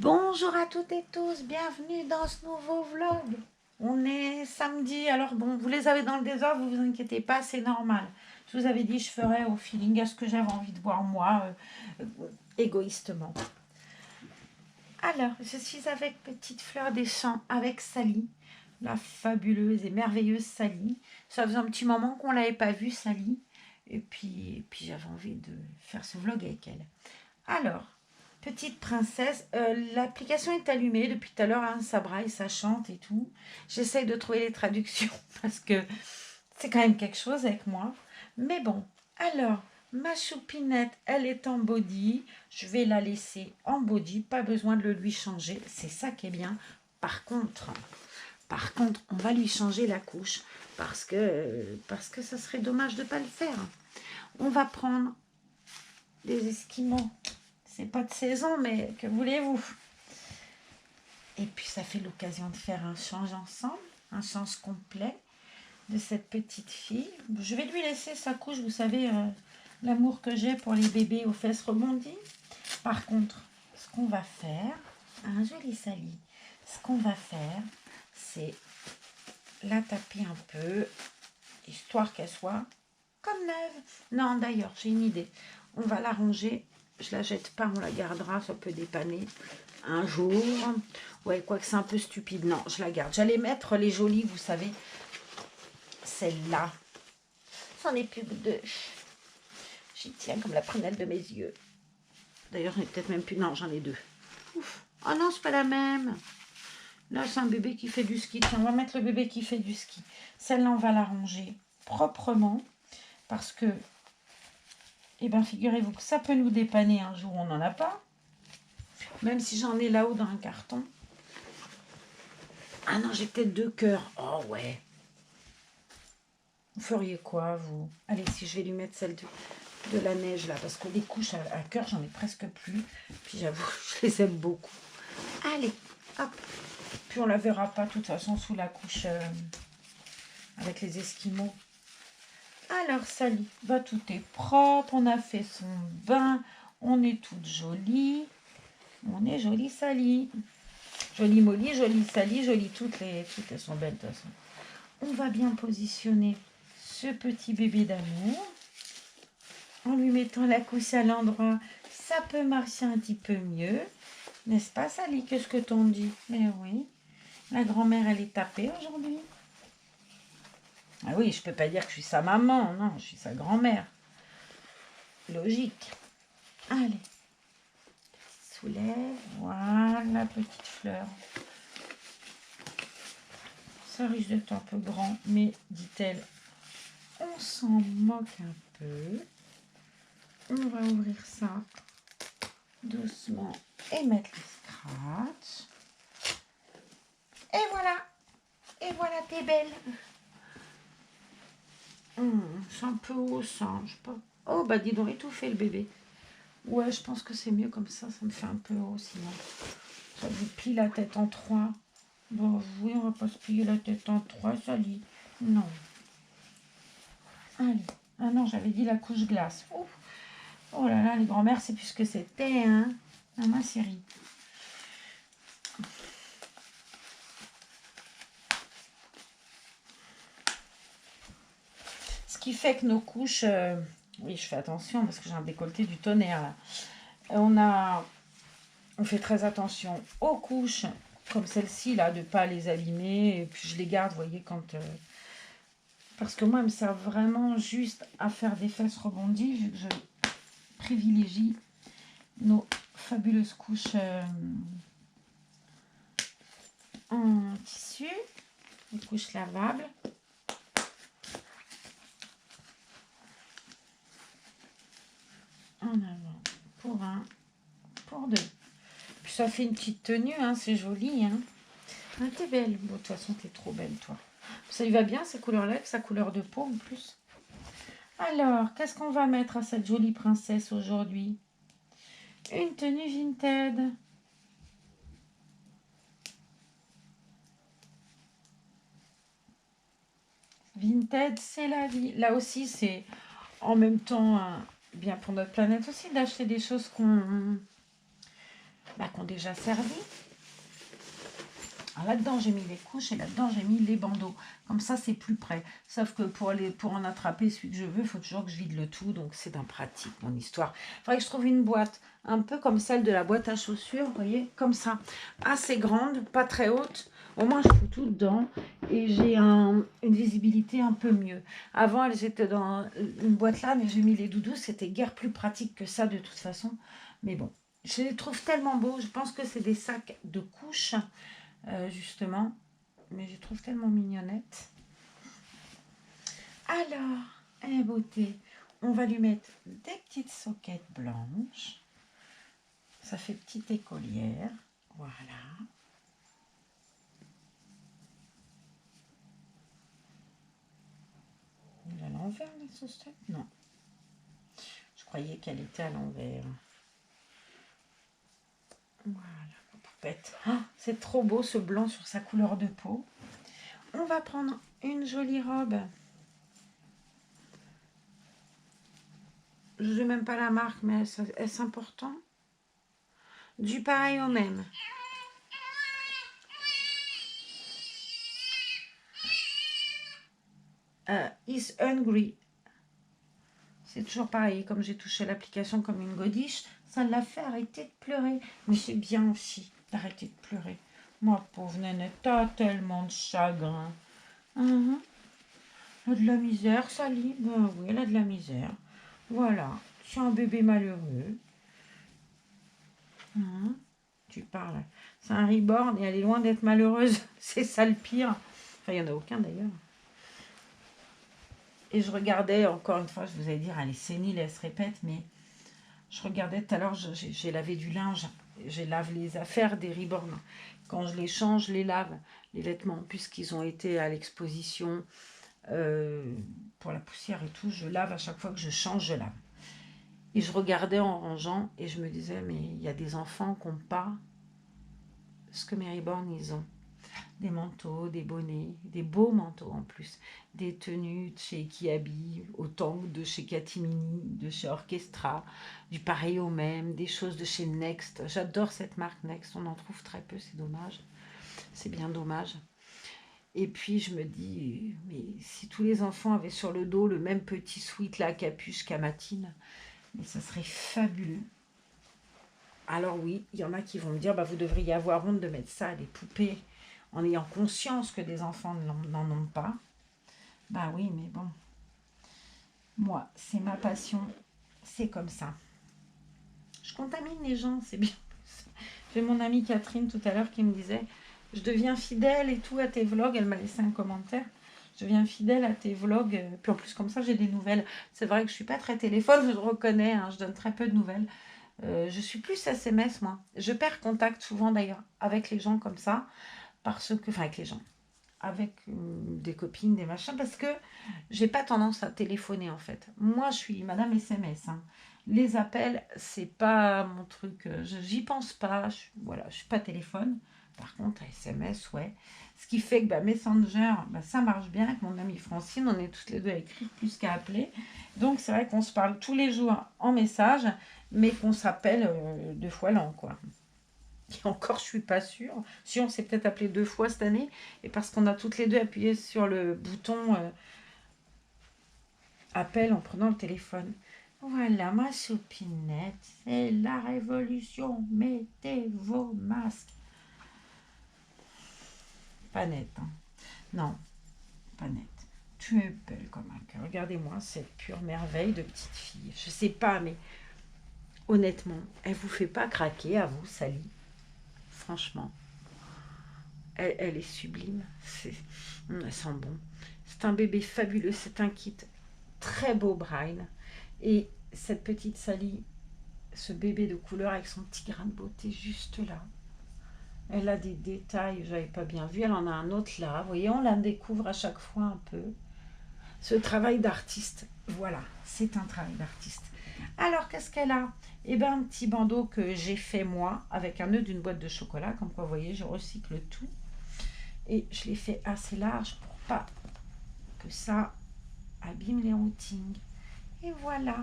Bonjour à toutes et tous, bienvenue dans ce nouveau vlog. On est samedi, alors bon, vous les avez dans le désordre, vous vous inquiétez pas, c'est normal. Je vous avais dit je ferais au feeling à ce que j'avais envie de voir moi, égoïstement. Alors, je suis avec Petite Fleur des Champs, avec Sally, la fabuleuse et merveilleuse Sally. Ça faisait un petit moment qu'on ne l'avait pas vue, Sally, et puis j'avais envie de faire ce vlog avec elle. Alors, petite princesse, l'application est allumée depuis tout à l'heure, hein, ça braille, ça chante et tout. J'essaye de trouver les traductions parce que c'est quand même quelque chose avec moi. Mais bon, alors, ma choupinette, elle est en body. Je vais la laisser en body, pas besoin de le lui changer. C'est ça qui est bien. Par contre, on va lui changer la couche parce que ça serait dommage de ne pas le faire. On va prendre des esquimaux. C'est pas de saison, mais que voulez-vous? Et puis ça fait l'occasion de faire un change ensemble, un change complet de cette petite fille. Je vais lui laisser sa couche, vous savez, l'amour que j'ai pour les bébés aux fesses rebondies. Par contre, ce qu'on va faire, un joli Sally, ce qu'on va faire, c'est la taper un peu, histoire qu'elle soit comme neuve. Non, d'ailleurs, j'ai une idée. On va la ranger. Je la jette pas, on la gardera, ça peut dépanner un jour. Ouais, quoique c'est un peu stupide. Non, je la garde. J'allais mettre les jolies, vous savez, celle-là. C'en est plus que deux. J'y tiens comme la prunelle de mes yeux. D'ailleurs, j'en ai peut-être même plus. Non, j'en ai deux. Ouf. Oh non, c'est pas la même. Là, c'est un bébé qui fait du ski. Tiens, on va mettre le bébé qui fait du ski. Celle-là, on va la ranger proprement. Parce que, eh bien, figurez-vous que ça peut nous dépanner un jour où on n'en a pas. Même si j'en ai là-haut dans un carton. Ah non, j'ai peut-être deux cœurs. Oh ouais. Vous feriez quoi, vous? Allez, si je vais lui mettre celle de la neige, là. Parce que les couches à cœur, j'en ai presque plus. Puis j'avoue, je les aime beaucoup. Allez, hop. Puis on la verra pas, de toute façon, sous la couche avec les esquimaux. Alors, Sally, bah, tout est propre. On a fait son bain. On est toute jolie. On est jolie, Sally. Jolie Molly, jolie Sally, jolie toutes elles sont belles de toute façon. On va bien positionner ce petit bébé d'amour en lui mettant la couche à l'endroit. Ça peut marcher un petit peu mieux, n'est-ce pas Sally? Qu'est-ce que t'en dis? Mais oui, la grand-mère elle est tapée aujourd'hui. Ah oui, je peux pas dire que je suis sa maman, non, je suis sa grand-mère. Logique. Allez, soulève, voilà, petite fleur. Ça risque d'être un peu grand, mais dit-elle, on s'en moque un peu. On va ouvrir ça doucement et mettre les scratchs. Et voilà, t'es belle. C'est un peu haut ça, je sais pas. Oh bah dis donc, étouffé le bébé. Ouais, je pense que c'est mieux comme ça me fait un peu haut sinon. Ça vous plie la tête en trois. Bon oui, on va pas se plier la tête en trois, ça lit. Non. Allez. Ah non, j'avais dit la couche glace. Ouf. Oh là là, les grand-mères, c'est plus ce que c'était, hein. Ah, ma chérie. Ce qui fait que nos couches... oui, je fais attention parce que j'ai un décolleté du tonnerre, là. On fait très attention aux couches, comme celle-ci, là, de ne pas les abîmer. Et puis, je les garde, vous voyez, quand... parce que moi, elles me servent vraiment juste à faire des fesses rebondies, vu que je privilégie nos fabuleuses couches en tissu, les couches lavables. En avant, pour un, pour deux. Puis ça fait une petite tenue, hein, c'est joli. Hein. Ah, t'es belle. Bon, de toute façon, t'es trop belle, toi. Ça lui va bien, ces couleurs-là, avec sa couleur de peau en plus. Alors, qu'est-ce qu'on va mettre à cette jolie princesse aujourd'hui? Une tenue Vinted. Vinted, c'est la vie. Là aussi, c'est en même temps bien pour notre planète aussi d'acheter des choses bah, qui ont déjà servi. Là-dedans, j'ai mis les couches et là-dedans, j'ai mis les bandeaux. Comme ça, c'est plus près. Sauf que pour en attraper celui que je veux, il faut toujours que je vide le tout. Donc, c'est d'impratique, mon histoire. Il faudrait que je trouve une boîte un peu comme celle de la boîte à chaussures, vous voyez, comme ça. Assez grande, pas très haute. Au moins, je fous tout dedans et j'ai une visibilité un peu mieux. Avant, elles étaient dans une boîte là, mais j'ai mis les doudous. C'était guère plus pratique que ça, de toute façon. Mais bon, je les trouve tellement beaux. Je pense que c'est des sacs de couches. Justement, mais je trouve tellement mignonnette. Alors, beauté, on va lui mettre des petites soquettes blanches. Ça fait petite écolière. Voilà. Elle est à l'envers, la saucette? Non. Je croyais qu'elle était à l'envers. Voilà, poupette. Oh, c'est trop beau ce blanc sur sa couleur de peau. On va prendre une jolie robe. Je ne sais même pas la marque, mais est-ce important? Du pareil au même. Is hungry. C'est toujours pareil, comme j'ai touché l'application comme une godiche, ça l'a fait arrêter de pleurer. Mais c'est bien aussi d'arrêter de pleurer. Ma pauvre nénette, t'as tellement de chagrin. Elle a de la misère, Sally. Ben oui, elle a de la misère. Voilà, c'est un bébé malheureux. Tu parles. C'est un reborn et elle est loin d'être malheureuse. C'est ça le pire. Enfin, il n'y en a aucun d'ailleurs. Et je regardais, encore une fois, je vous allais dire, elle est sénile, elle se répète, mais je regardais tout à l'heure, j'ai lavé du linge, j'ai lavé les affaires des reborn. Quand je les change, je les lave, les vêtements, puisqu'ils ont été à l'exposition pour la poussière et tout, je lave à chaque fois que je change, je lave. Et je regardais en rangeant et je me disais, mais il y a des enfants qui n'ont pas ce que mes reborn, ils ont. Des manteaux, des bonnets, des beaux manteaux en plus, des tenues de chez Kiabi, autant de chez Catimini, de chez Orchestra, du pareil au même, des choses de chez Next. J'adore cette marque Next, on en trouve très peu, c'est dommage. C'est bien dommage. Et puis je me dis, mais si tous les enfants avaient sur le dos le même petit sweat là, capuche camatine, mais ça serait fabuleux. Alors oui, il y en a qui vont me dire, bah, vous devriez avoir honte de mettre ça à des poupées en ayant conscience que des enfants n'en ont pas. Bah oui, mais bon. Moi, c'est ma passion. C'est comme ça. Je contamine les gens, c'est bien. J'ai mon amie Catherine tout à l'heure qui me disait, je deviens fidèle et tout à tes vlogs. Elle m'a laissé un commentaire. Je deviens fidèle à tes vlogs. Puis en plus, comme ça, j'ai des nouvelles. C'est vrai que je ne suis pas très téléphone, je le reconnais. Je donne très peu de nouvelles. Je suis plus SMS, moi. Je perds contact souvent d'ailleurs avec les gens comme ça. Parce que, enfin avec les gens, avec des copines, des machins, parce que j'ai pas tendance à téléphoner en fait. Moi, je suis Madame SMS. Les appels, c'est pas mon truc. J'y pense pas. Voilà, je suis pas téléphone. Par contre, SMS, ouais. Ce qui fait que Messenger, ça marche bien avec mon amie Francine. On est toutes les deux à écrire plus qu'à appeler. Donc, c'est vrai qu'on se parle tous les jours en message, mais qu'on s'appelle 2 fois l'an, quoi. Et encore, je suis pas sûre. Si on s'est peut-être appelé 2 fois cette année, et parce qu'on a toutes les deux appuyé sur le bouton appel en prenant le téléphone. Voilà, ma soupinette, c'est la révolution. Mettez vos masques. Pas nette, hein. Non, pas nette. Tu es belle comme un cœur. Regardez-moi cette pure merveille de petite fille. Je sais pas, mais honnêtement, elle vous fait pas craquer à vous, Sally? Franchement. Elle est sublime. Elle sent bon. C'est un bébé fabuleux. C'est un kit très beau Braille. Et cette petite Sally, ce bébé de couleur avec son petit grain de beauté juste là. Elle a des détails, j'avais pas bien vu. Elle en a un autre là. Vous voyez, on la découvre à chaque fois un peu. Ce travail d'artiste, voilà, c'est un travail d'artiste. Alors, qu'est-ce qu'elle a? Eh bien, un petit bandeau que j'ai fait moi, avec un nœud d'une boîte de chocolat. Comme quoi, vous voyez, je recycle tout. Et je l'ai fait assez large pour pas que ça abîme les routines. Et voilà.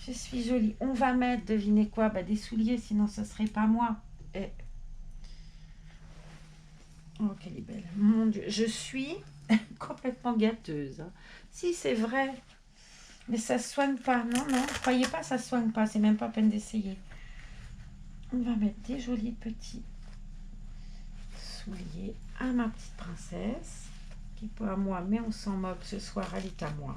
Je suis jolie. On va mettre, devinez quoi, bah, des souliers, sinon ce serait pas moi. Et... oh, qu'elle est belle. Mon Dieu, je suis complètement gâteuse. Hein. Si, c'est vrai. Mais ça se soigne pas. Non, non, croyez pas, ça se soigne pas. C'est même pas peine d'essayer. On va mettre des jolis petits souliers à ma petite princesse. Qui est pas à moi, mais on s'en moque ce soir, elle est à moi.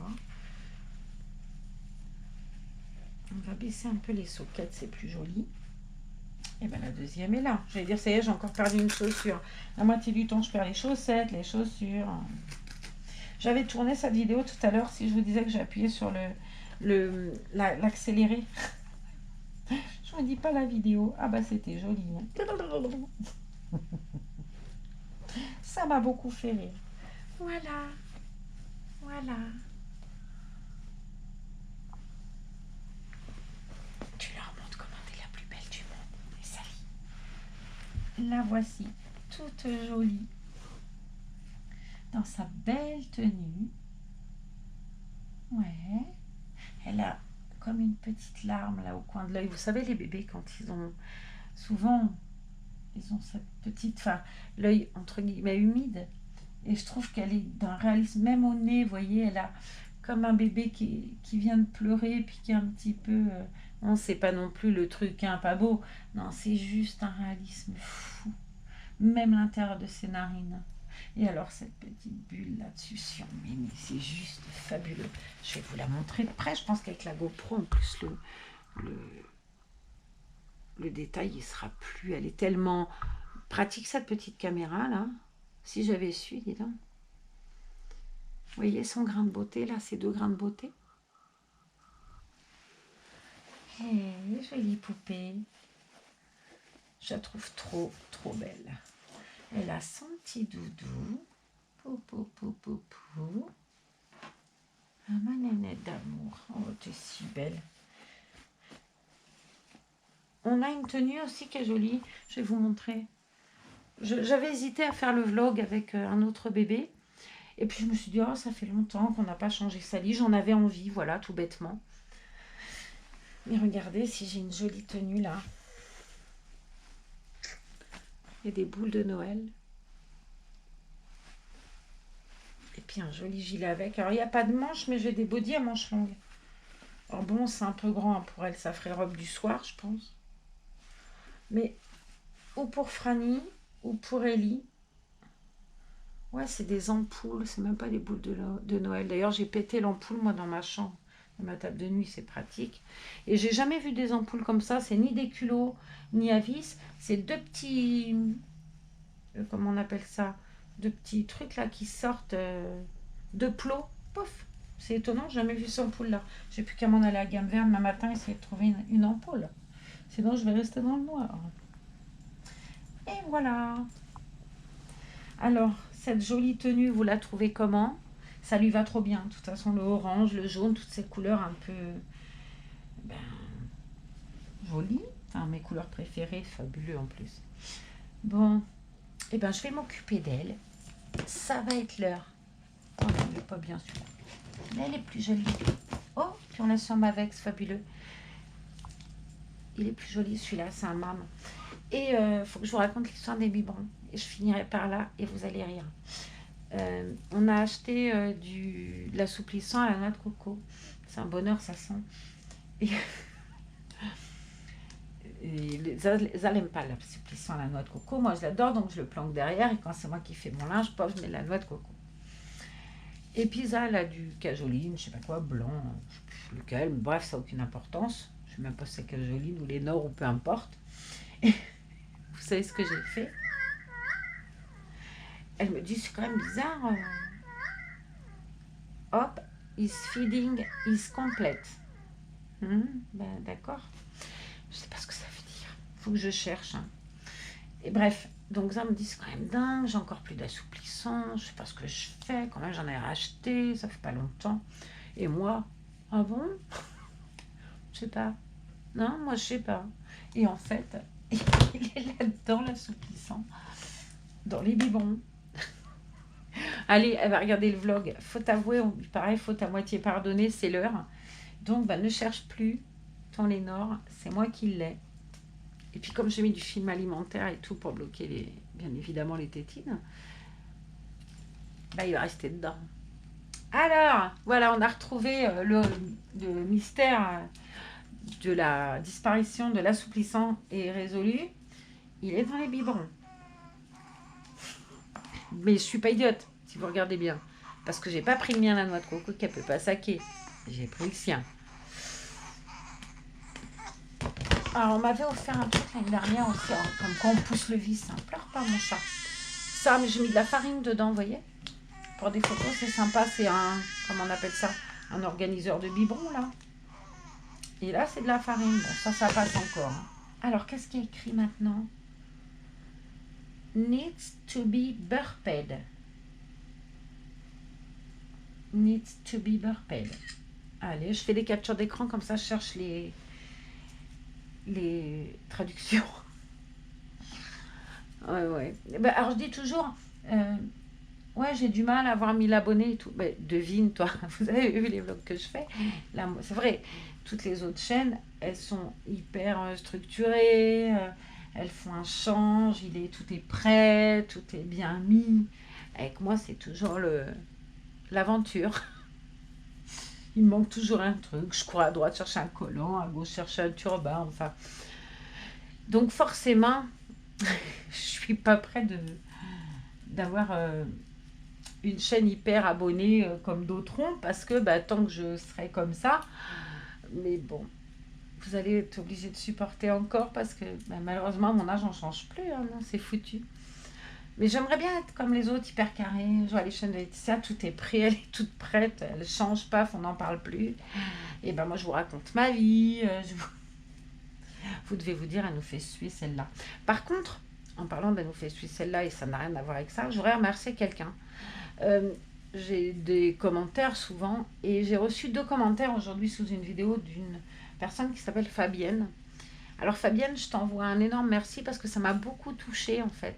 On va baisser un peu les soquettes, c'est plus joli. Et bien la deuxième est là. J'allais dire, ça y est, j'ai encore perdu une chaussure. La moitié du temps, je perds les chaussettes, les chaussures. J'avais tourné cette vidéo tout à l'heure, si je vous disais que j'ai appuyé sur l'accéléré. Je ne dis pas la vidéo. Ah bah c'était joli. Hein. Ça m'a beaucoup fait rire. Voilà. Voilà. Tu leur montres comment t'es la plus belle du monde. Et Sally. La voici, toute jolie. Dans sa belle tenue. Ouais. Elle a comme une petite larme là au coin de l'œil. Vous savez, les bébés, quand ils ont... souvent, ils ont cette petite... enfin, l'œil, entre guillemets, humide. Et je trouve qu'elle est d'un réalisme, même au nez, vous voyez, elle a comme un bébé qui vient de pleurer, puis qui est un petit peu... non, c'est pas non plus le truc, hein, pas beau. Non, c'est juste un réalisme fou. Même l'intérieur de ses narines. Et alors, cette petite bulle là-dessus, mais c'est juste fabuleux. Je vais vous la montrer de près. Je pense qu'avec la GoPro, en plus, le détail, il sera plus... elle est tellement pratique, cette petite caméra, là. Si j'avais su, dis donc. Vous voyez son grain de beauté, là, ces deux grains de beauté. Eh, jolie poupée. Je la trouve trop, trop belle. Elle a son petit doudou. Pou, pou, pou, pou, pou. Ah, ma nénette d'amour. Oh, t'es si belle. On a une tenue aussi qui est jolie. Je vais vous montrer. J'avais hésité à faire le vlog avec un autre bébé. Et puis je me suis dit, oh, ça fait longtemps qu'on n'a pas changé Sally. J'en avais envie, voilà, tout bêtement. Mais regardez si j'ai une jolie tenue là. Il y a des boules de Noël. Et puis un joli gilet avec. Alors il n'y a pas de manches, mais j'ai des bodys à manches longues. Alors bon, c'est un peu grand pour elle. Ça ferait robe du soir, je pense. Mais ou pour Franny, ou pour Ellie. Ouais, c'est des ampoules. C'est même pas des boules de Noël. D'ailleurs, j'ai pété l'ampoule, moi, dans ma chambre. Dans ma table de nuit, c'est pratique. Et j'ai jamais vu des ampoules comme ça. C'est ni des culots, ni à vis. C'est deux petits... comment on appelle ça? Deux petits trucs là qui sortent de plots. Pouf! C'est étonnant, j'ai jamais vu cette ampoule là. J'ai plus qu'à m'en aller à Gamme Verte demain matin et essayer de trouver une ampoule. Sinon, je vais rester dans le noir. Et voilà. Alors, cette jolie tenue, vous la trouvez comment? Ça lui va trop bien. De toute façon, le orange, le jaune, toutes ces couleurs un peu jolies. Enfin, mes couleurs préférées, fabuleux en plus. Bon, et je vais m'occuper d'elle. Ça va être l'heure. Oh, je pas bien sûr. Mais elle est plus jolie. Oh, puis on a son Mavex, fabuleux. Il est plus joli celui-là, c'est un mam. Et il faut que je vous raconte l'histoire des biberons. Et je finirai par là et vous allez rire. On a acheté de l'assouplissant à la noix de coco. C'est un bonheur, ça sent. Et ils n'aiment pas l'assouplissant à la noix de coco. Moi, je l'adore, donc je le planque derrière. Et quand c'est moi qui fais mon linge, je mets la noix de coco. Et puis ça, elle a du cajoline, je sais pas quoi, blanc, je sais plus lequel. Bref, ça n'a aucune importance. Je sais même pas si c'est cajoline ou Lénore ou peu importe. Et vous savez ce que j'ai fait? Elle me dit, c'est quand même bizarre. Hop, is feeding is complete. D'accord. Je sais pas ce que ça veut dire. Faut que je cherche. Hein. Et bref, donc ça me dit, c'est quand même dingue. J'ai encore plus d'assouplissant. Je sais pas ce que je fais. Quand même, j'en ai racheté. Ça fait pas longtemps. Et moi, ah bon? Je sais pas. Non, moi, je sais pas. Et en fait, il est là-dedans, l'assouplissant. Dans les biberons. Allez, elle va regarder le vlog. Faut avouer, pareil, faut à moitié pardonner, c'est l'heure. Donc, ne cherche plus. ton Lénore, c'est moi qui l'ai. Et puis comme j'ai mis du film alimentaire et tout pour bloquer bien évidemment les tétines, bah, il va rester dedans. Alors, voilà, on a retrouvé le mystère de la disparition de l'assouplissant est résolu. Il est dans les biberons. Mais je suis pas idiote, si vous regardez bien. Parce que j'ai pas pris le mien, la noix de coco, qu'elle peut pas saquer. J'ai pris le sien. Alors, on m'avait offert un truc l'année dernière aussi, hein, comme quand on pousse le vis. Hein. Pleure pas, mon chat. Ça, mais j'ai mis de la farine dedans, vous voyez. Pour des photos, c'est sympa. C'est un, comment on appelle ça, un organiseur de biberon, là. Et là, c'est de la farine. Bon, ça passe encore. Hein. Alors, qu'est-ce qu'il y a écrit maintenant? Needs to be burped. Needs to be burped. Allez, je fais des captures d'écran, comme ça, je cherche les traductions. Ouais. Ben, alors, je dis toujours... ouais, j'ai du mal à avoir 1000 abonnés et tout. Ben, devine, toi, vous avez vu les vlogs que je fais. Là, c'est vrai, toutes les autres chaînes, elles sont hyper structurées, elles font un change, tout est prêt, tout est bien mis. Avec moi, c'est toujours l'aventure. Il me manque toujours un truc. Je cours à droite chercher un collant, à gauche chercher un turban, enfin. Donc forcément, je suis pas près d'avoir... une chaîne hyper abonnée comme d'autres ont, parce que bah, tant que je serai comme ça, mais bon, vous allez être obligé de supporter encore, parce que bah, malheureusement, à mon âge, on ne change plus, hein, c'est foutu. Mais j'aimerais bien être comme les autres, hyper carré. Je vois les chaînes de Laetitia, tout est prêt, elle est toute prête, elle ne change pas, on n'en parle plus. Et ben moi, je vous raconte ma vie, vous devez vous dire, elle nous fait suer celle-là. Par contre, en parlant d'elle nous fait suer celle-là, et ça n'a rien à voir avec ça, je voudrais remercier quelqu'un. J'ai des commentaires souvent, et j'ai reçu 2 commentaires aujourd'hui sous une vidéo d'une personne qui s'appelle Fabienne. Alors Fabienne, je t'envoie un énorme merci parce que ça m'a beaucoup touchée en fait.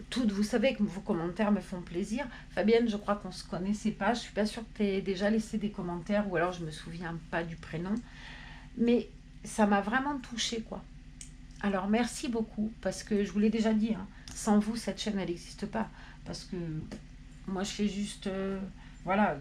Toutes, vous savez que vos commentaires me font plaisir. Fabienne, je crois qu'on ne se connaissait pas. Je suis pas sûre que tu aies déjà laissé des commentaires, ou alors je me souviens pas du prénom. Mais ça m'a vraiment touchée, quoi. Alors merci beaucoup, parce que je vous l'ai déjà dit, hein, sans vous, cette chaîne, elle n'existe pas. Parce que moi, je fais juste... voilà,